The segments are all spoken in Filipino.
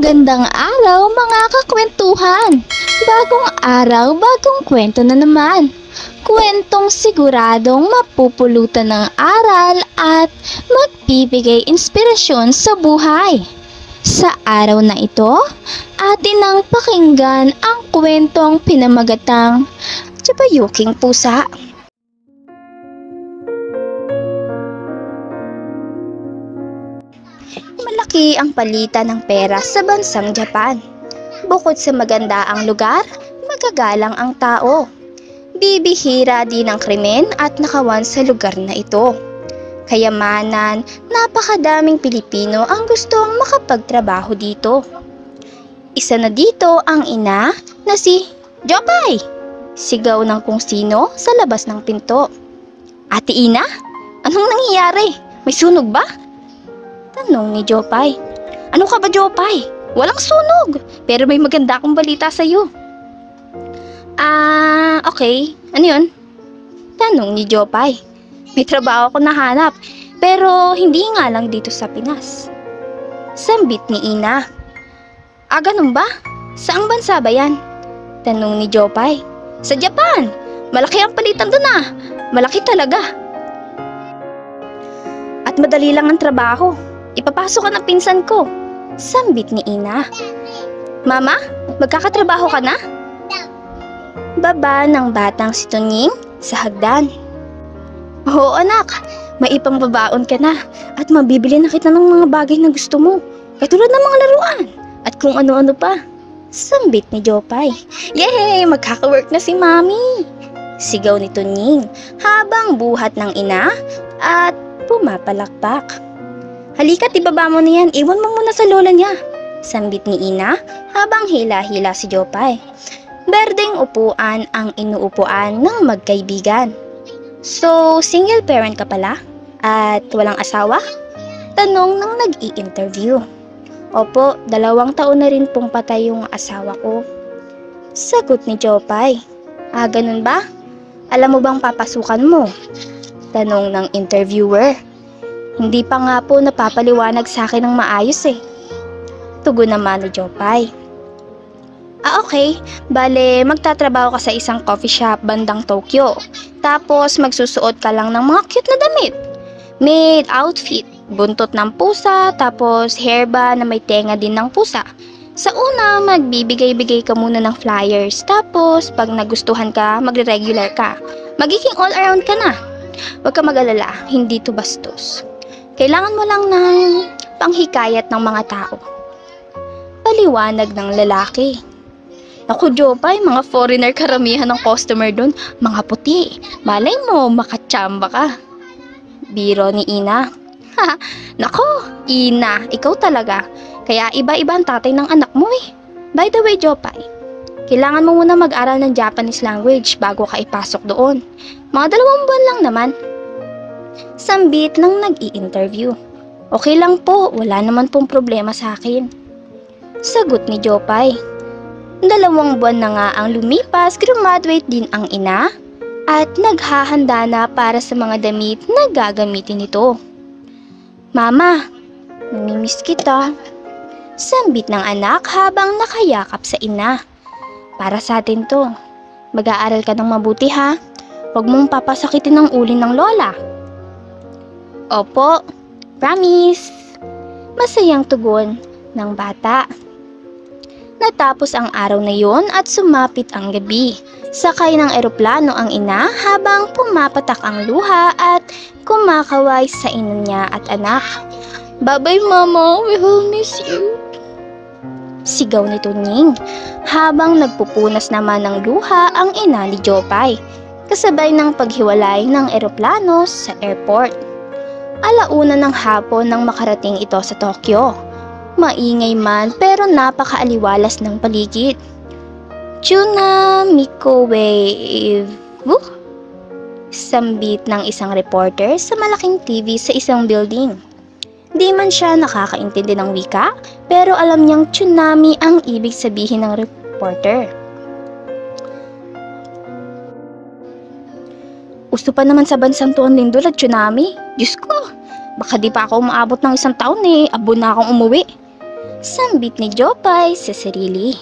Magandang araw mga kakwentuhan! Bagong araw, bagong kwento na naman. Kwentong siguradong mapupulutan ng aral at magbibigay inspirasyon sa buhay. Sa araw na ito, atin ang pakinggan ang kwentong pinamagatang Tsabayuking Pusa. Malaki ang palitan ng pera sa bansang Japan. Bukod sa maganda ang lugar, magagalang ang tao. Bibihira din ang krimen at nakawan sa lugar na ito. Kayamanan, napakadaming Pilipino ang gustong makapagtrabaho dito. Isa na dito ang ina na si Jopay. Sigaw ng kung sino sa labas ng pinto. Ate Ina, anong nangyayari? May sunog ba? Tanong ni Jopay. Ano ka ba, Jopay? Walang sunog, pero may maganda akong balita sa'yo. Okay. Ano yun? Tanong ni Jopay. May trabaho ko nahanap, pero hindi nga lang dito sa Pinas. Sambit ni Ina. Ganun ba? Saang bansa ba yan? Tanong ni Jopay. Sa Japan! Malaki ang palitan doon ah! Malaki talaga! At madali lang ang trabaho. Ipapasok ka ng pinsan ko. Sambit ni Ina. Mama, magkakatrabaho ka na? Baba ng batang si Tunying sa hagdan. Oo anak, may ipangbabaon ka na at mabibili na kita ng mga bagay na gusto mo. Katulad ng mga laruan at kung ano-ano pa. Sambit ni Jopay. Yay! Magkaka-work na si Mami! Sigaw ni Tunying habang buhat ng ina at pumapalakpak. Halika't ibaba mo na yan, iwan mo muna sa lola niya. Sambit ni Ina habang hila-hila si Jopay. Berdeng upuan ang inuupuan ng magkaibigan. So, single parent ka pala? At walang asawa? Tanong ng nag-i-interview. Opo, 2 taon na rin pong patay yung asawa ko. Sagot ni Jopay. Ganun ba? Alam mo bang papasukan mo? Tanong ng interviewer. Hindi pa nga po napapaliwanag sa akin ng maayos eh. Tugon naman ni Jopay. Okay. Bale, magtatrabaho ka sa isang coffee shop bandang Tokyo. Tapos magsusuot ka lang ng mga cute na damit. Maid outfit, buntot ng pusa, tapos hairband na may tenga din ng pusa. Sa una, magbibigay-bigay ka muna ng flyers. Tapos, pag nagustuhan ka, magre-regular ka. Magiging all-around ka na. Huwag ka mag-alala, hindi to bastos. Kailangan mo lang ng panghikayat ng mga tao. Paliwanag ng lalaki. Naku, Jopay, mga foreigner karamihan ng customer doon. Mga puti. Malay mo, makatsamba ka. Biro ni Ina. Naku, Ina, ikaw talaga. Kaya iba-iba ang tatay ng anak mo eh. By the way, Jopay, kailangan mo muna mag-aral ng Japanese language bago ka ipasok doon. Mga 2 buwan lang naman. Sambit ng nag-i-interview. Okay lang po, wala naman pong problema sa akin. Sagot ni Jopay. 2 buwan na nga ang lumipas, graduate din ang ina at naghahanda na para sa mga damit na gagamitin nito. Mama, namimiss kita. Sambit ng anak habang nakayakap sa ina. Para sa atin to. Mag-aaral ka ng mabuti ha. Huwag mong papasakitin ang uli ng lola. Opo, promise. Masayang tugon ng bata. Natapos ang araw na yon at sumapit ang gabi. Sakay ng eroplano ang ina habang pumapatak ang luha at kumakaway sa ina niya at anak. Bye-bye mama, we will miss you. Sigaw ni Tunying habang nagpupunas naman ng luha ang ina ni Jopay. Kasabay ng paghiwalay ng eroplano sa airport. 1:00 ng hapon nang makarating ito sa Tokyo. Maingay man pero napakaaliwalas ng paligid. Tuna microwave. Sambit ng isang reporter sa malaking TV sa isang building. Di man siya nakakaintindi ng wika, pero alam niyang tsunami ang ibig sabihin ng reporter. Uso pa naman sa bansang tuon lindol at tsunami. Diyos ko, baka di pa ako umaabot ng 1 taon abo na akong umuwi. Sambit ni Jopay sa sarili.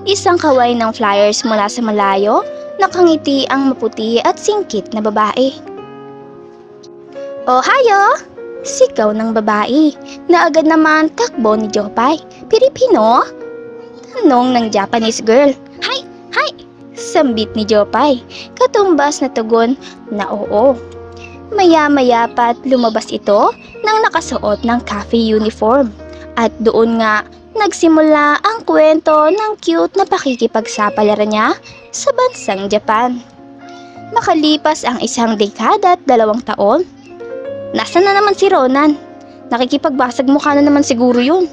Isang kaway ng flyers mula sa malayo, nakangiti ang maputi at singkit na babae. Ohayo! Sigaw ng babae na agad naman takbo ni Jopay. Pilipino? Tanong ng Japanese girl. Hi! Hi! Sambit ni Jopay, katumbas na tugon na oo. Maya-maya pa't lumabas ito nang nakasuot ng cafe uniform. At doon nga nagsimula ang kwento ng cute na pakikipagsapalaran niya sa bansang Japan. Makalipas ang 1 dekada at 2 taon, nasaan na naman si Ronan? Nakikipagbasag mukha na naman siguro yun.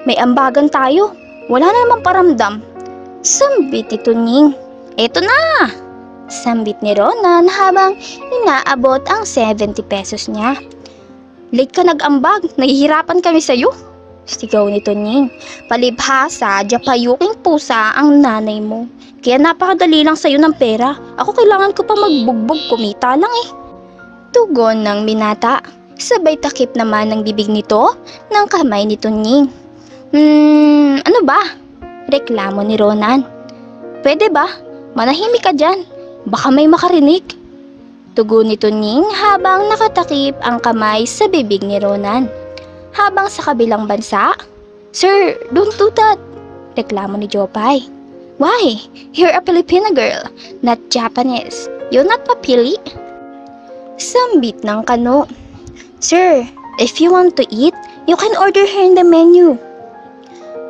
May ambagan tayo, wala na namang paramdam. Sambit ni Tunying. Eto na! Sambit ni Ronan habang inaabot ang 70 pesos niya. Late ka nag-ambag, nahihirapan kami sa'yo. Sigaw ni Tunying. Palibhasa, japayuking pusa ang nanay mo. Kaya napakadali lang sa'yo ng pera. Ako kailangan ko pa magbugbog, kumita lang eh. Tugon ng binata. Sabay takip naman ng bibig nito ng kamay ni Tunying. Ano ba? Reklamo ni Ronan. Pwede ba? Manahimik ka dyan. Baka may makarinig. Tugon ni Tunying habang nakatakip ang kamay sa bibig ni Ronan. Habang sa kabilang bansa, Sir, don't do that. Reklamo ni Jopay. Why? You're a Filipina girl, not Japanese. You're not papili. Sambit ng kano. Sir, if you want to eat, you can order here in the menu.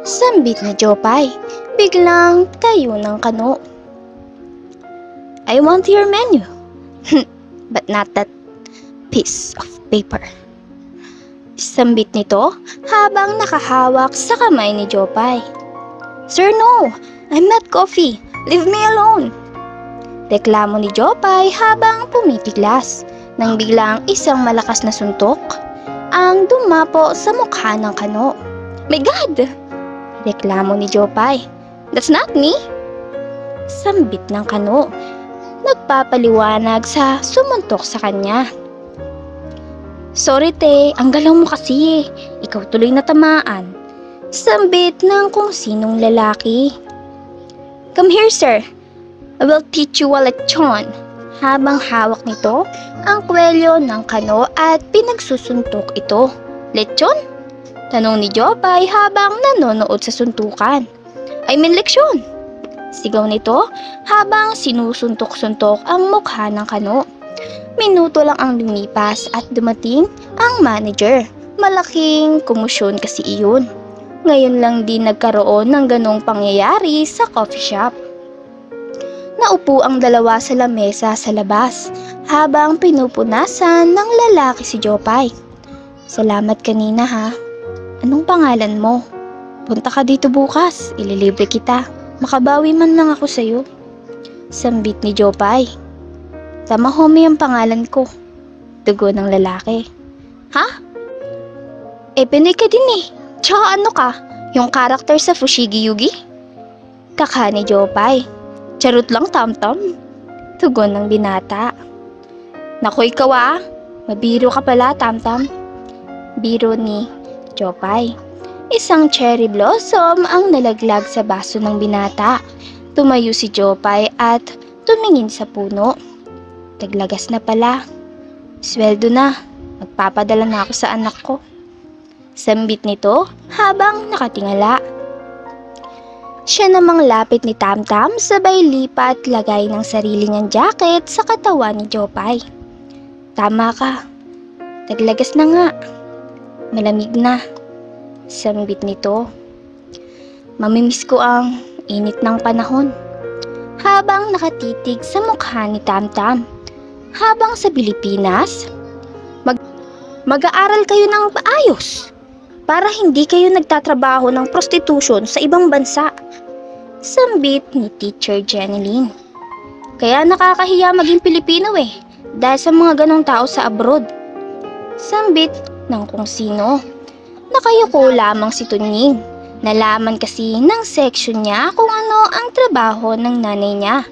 Sambit ni Jopay. Biglang tayo ng kano. I want your menu. But not that piece of paper. Sambit nito habang nakahawak sa kamay ni Jopay. Sir, no! I'm not coffee. Leave me alone. Reklamo ni Jopay habang pumipiglas nang biglang isang malakas na suntok ang dumapo sa mukha ng kano. My God! Reklamo ni Jopay. That's not me. Sambit ng kano. Nagpapaliwanag sa sumuntok sa kanya. Sorry te, ang galaw mo kasi eh. Ikaw tuloy natamaan. Sambit ng kung sinong lalaki. Come here sir. I will teach you a lechon. Habang hawak nito ang kwelyo ng kano at pinagsusuntok ito. Lechon? Tanong ni Jopay habang nanonood sa suntukan. I mean leksyon. Sigaw nito habang sinusuntok-suntok ang mukha ng kano. Minuto lang ang lumipas at dumating ang manager. Malaking kumusyon kasi iyon. Ngayon lang din nagkaroon ng ganong pangyayari sa coffee shop. Naupo ang dalawa sa lamesa sa labas habang pinupunasan ng lalaki si Jopay. Salamat kanina ha. Anong pangalan mo? Punta ka dito bukas, ililibre kita. Makabawi man lang ako sa'yo. Sambit ni Jopay. Tama homie ang pangalan ko. Dugo ng lalaki. Ha? Pinoy ka din eh. Tsaka ano ka? Yung karakter sa Fushigi Yugi? Kaka ni Jopay. Charot lang tam-tam. Tugon ng binata. Naku ikaw ah. Mabiro ka pala tam-tam. Biro ni Jopay. Isang cherry blossom ang nalaglag sa baso ng binata. Tumayo si Jopay at tumingin sa puno. Taglagas na pala. Sweldo na. Magpapadala na ako sa anak ko. Sambit nito habang nakatingala. Siya namang lapit ni Tamtam sabay lipat lagay ng sarili niyang jacket sa katawan ni Jopay. Tama ka. Taglagas na nga. Malamig na. Sambit nito. Mamimiss ko ang init ng panahon. Habang nakatitig sa mukha ni Tamtam. Habang sa Pilipinas, mag-aaral kayo ng maayos para hindi kayo nagtatrabaho ng prostitution sa ibang bansa. Sambit ni Teacher Jeneline. Kaya nakakahiya maging Pilipino eh, dahil sa mga ganong tao sa abroad. Sambit ng kung sino. Nakayuko lamang si Tunying. Nalaman kasi ng section niya kung ano ang trabaho ng nanay niya.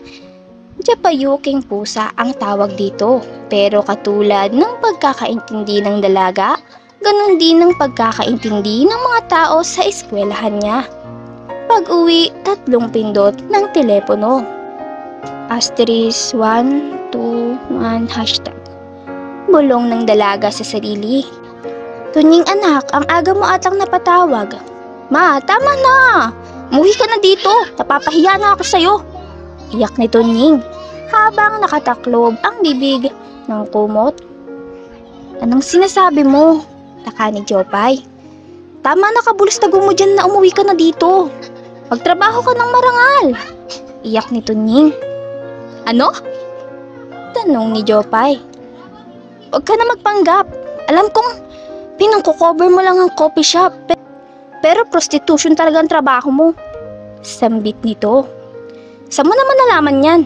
Japayuking pusa ang tawag dito, pero katulad ng pagkakaintindi ng dalaga, ganon din ang pagkakaintindi ng mga tao sa eskwelahan niya. Pag-uwi, 3 pindot ng telepono. Asterisk 121 hashtag. Bulong ng dalaga sa sarili. Tunying anak, ang aga mo atang napatawag. Ma, tama na! Umuwi ka na dito, napapahiya na ako sa'yo. Iyak ni Tunying habang nakataklob ang bibig ng kumot. Anong sinasabi mo? Taka ni Jopay. Tama na kabulos tago mo dyan na umuwi ka na dito. Magtrabaho ka ng marangal. Iyak ni Tunying. Ano? Tanong ni Jopay. Huwag ka na magpanggap. Alam kong pinangko-cover mo lang ang coffee shop. Pero prostitution talaga ang trabaho mo. Sambit nito. Saan mo naman nalaman yan?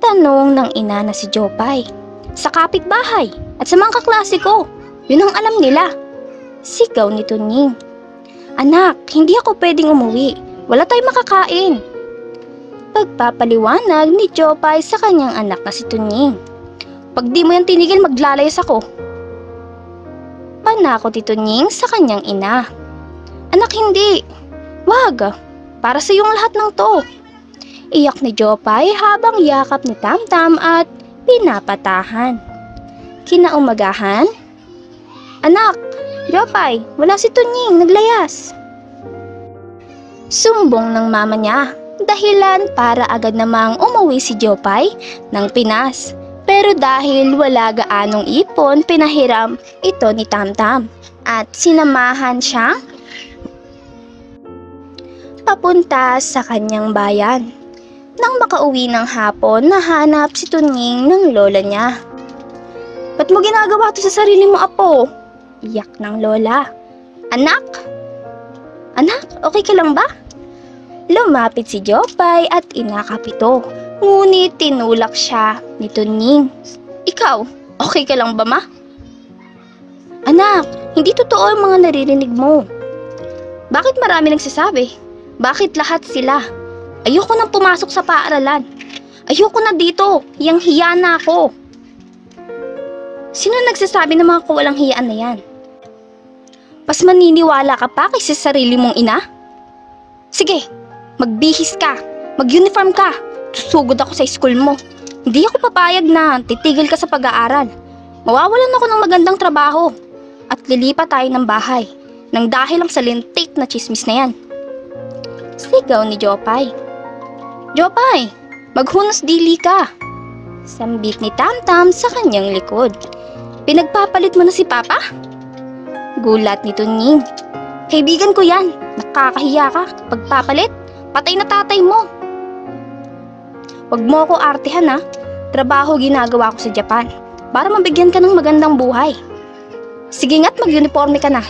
Tanong ng ina na si Jopay. Sa kapitbahay at sa mga kaklase ko. Yun ang alam nila. Sigaw ni Tunying. Anak, hindi ako pwedeng umuwi. Wala tayong makakain. Pagpapaliwanag ni Jopay sa kanyang anak na si Tunying. Pag di mo yan tinigil, maglalayas ako. Panakot ni Tunying sa kanyang ina. Anak, hindi. Wag. Para sa iyong lahat ng to. Iyak ni Jopay habang yakap ni Tamtam at pinapatahan. Kinaumagahan. Anak, Jopay, wala si Tunying, naglayas. Sumbong ng mama niya. Dahilan para agad namang umuwi si Jopay ng Pinas. Pero dahil wala gaanong ipon, pinahiram ito ni Tamtam at sinamahan siyang papunta sa kanyang bayan. Nang makauwi ng hapon, nahanap si Tunying ng lola niya. Ba't mo ginagawa to sa sarili mo, apo? Iyak ng lola. Anak? Anak, okay ka lang ba? Lumapit si Jopay at inakap ito. Ngunit tinulak siya ni Tunying. Ikaw, okay ka lang ba, ma? Anak, hindi totoo ang mga naririnig mo. Bakit marami nagsasabi? Bakit lahat sila? Ayoko nang pumasok sa paaralan. Ayoko na dito. Yang hiya na ako. Sino nagsasabi ng mga kawalang hiyaan na yan? Pas maniniwala ka pa kaysa sarili mong ina? Sige, magbihis ka. Mag-uniform ka. Susugod ako sa school mo. Hindi ako papayag na titigil ka sa pag-aaral. Mawawalan ako ng magandang trabaho. At lilipat tayo ng bahay. Nang dahil lang sa lintik na chismis na yan. Sigaw ni Jopay. Jopay, maghunos dili ka. Sambit ni Tamtam sa kanyang likod. Pinagpapalit mo na si Papa? Gulat ni Tunying. Kaibigan ko yan. Nakakahiya ka. Pagpapalit, patay na tatay mo. Huwag mo ako artihan ha. Trabaho ginagawa ko sa Japan para mabigyan ka ng magandang buhay. Sige nga't mag-uniforme ka na.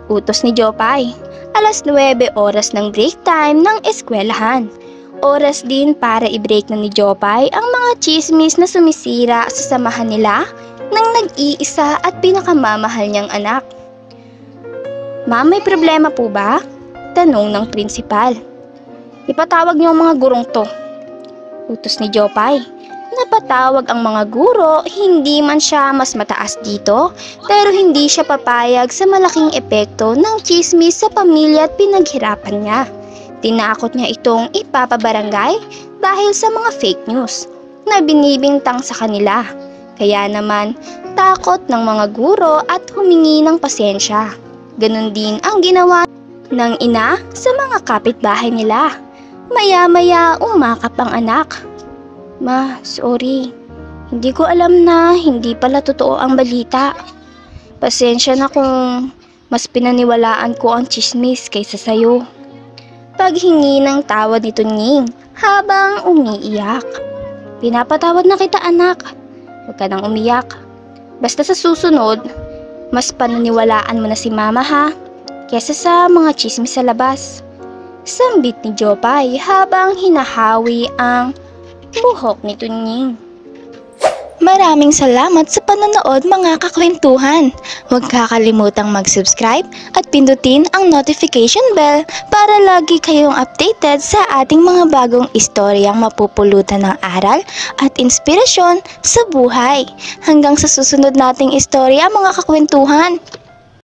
Utos ni Jopay. 9:00 oras ng break time ng eskwelahan. Oras din para i-break na ni Jopay ang mga chismis na sumisira sa samahan nila ng nag-iisa at pinakamamahal niyang anak. Ma'am, may problema po ba? Tanong ng prinsipal. Ipatawag niyo ang mga gurong to. Utos ni Jopay. Napatawag ang mga guro, hindi man siya mas mataas dito, pero hindi siya papayag sa malaking epekto ng chismis sa pamilya at pinaghirapan niya. Tinakot niya itong ipapabarangay dahil sa mga fake news na binibintang sa kanila. Kaya naman, takot ng mga guro at humingi ng pasensya. Ganon din ang ginawa ng ina sa mga kapitbahay nila. Maya-maya umakap ang anak. Ma, sorry. Hindi ko alam na hindi pala totoo ang balita. Pasensya na kung mas pinaniwalaan ko ang chismis kaysa sayo. Paghingi ng tawad ni Tunying habang umiiyak. Pinapatawad na kita, anak. Huwag ka nang umiyak. Basta sa susunod, mas pananiwalaan mo na si mama ha, kesa sa mga chismis sa labas. Sambit ni Jopay habang hinahawi ang buhok ni Tunying. Maraming salamat sa panonood mga kakwentuhan. Huwag kakalimutang mag-subscribe at pindutin ang notification bell para lagi kayong updated sa ating mga bagong istoryang mapupulutan ng aral at inspirasyon sa buhay. Hanggang sa susunod nating istorya mga kakwentuhan.